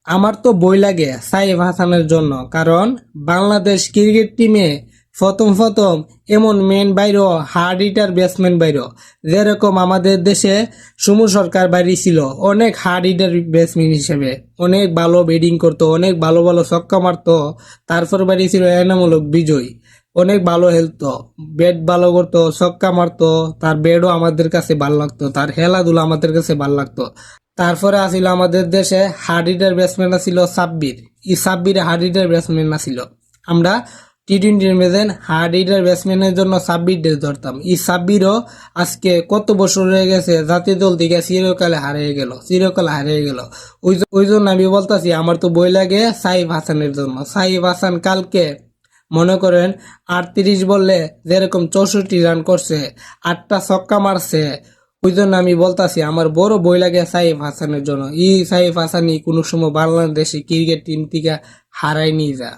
আমার তো বই লাগে সাইফ হাসানের জন্য, কারণ বাংলাদেশ ক্রিকেট টিমে প্রথম প্রথম এমন মেন বাইর হার্ড হিটার ব্যাটসম্যান বাইর, যেরকম আমাদের দেশে সুমন সরকার বাইরে ছিল অনেক হার্ড হিটার ব্যাটসম্যান হিসেবে, অনেক ভালো ব্যাটিং করতো, অনেক ভালো ভালো ছক্কা মারতো। তারপর বাইরে ছিল এনামূলক বিজয়, অনেক ভালো খেলতো, ব্যাট ভালো করতো, ছক্কা মারতো, তার ব্যাটও আমাদের কাছে ভালো লাগতো, তার খেলাধুলা আমাদের কাছে ভালো লাগতো। তারপরে আসিল আমাদের দেশে হার্ড হিটার ব্যাটসম্যান আছিল সাব্বির। এই সাব্বির হার্ড হিটার ব্যাটসম্যান আছিল। আমরা টি-20 ম্যাচে হার্ড হিটার ব্যাটসম্যানের জন্য সাব্বির ধরতাম। এই সাব্বিরও আজকে কত বছর হয়ে গেছে জাতীয় দল থেকে চিরকালে হারিয়ে গেল, চিরকাল হারিয়ে গেল। ওই জন্য আমি বলতাছি আমার তো বই লাগে সাইফ হাসানের জন্য। সাইফ হাসান কালকে মনে করেন 38 বললে যেরকম 64 রান করছে, 8টা ছক্কা মারছে। ওই জন্য আমি বলতাছি আমার বড় বই লাগে সাইফ হাসানের জন্য। এই সাইফ হাসানই কোনো সময় বাংলাদেশে ক্রিকেট টিম থেকে হারাই নিয়ে যা।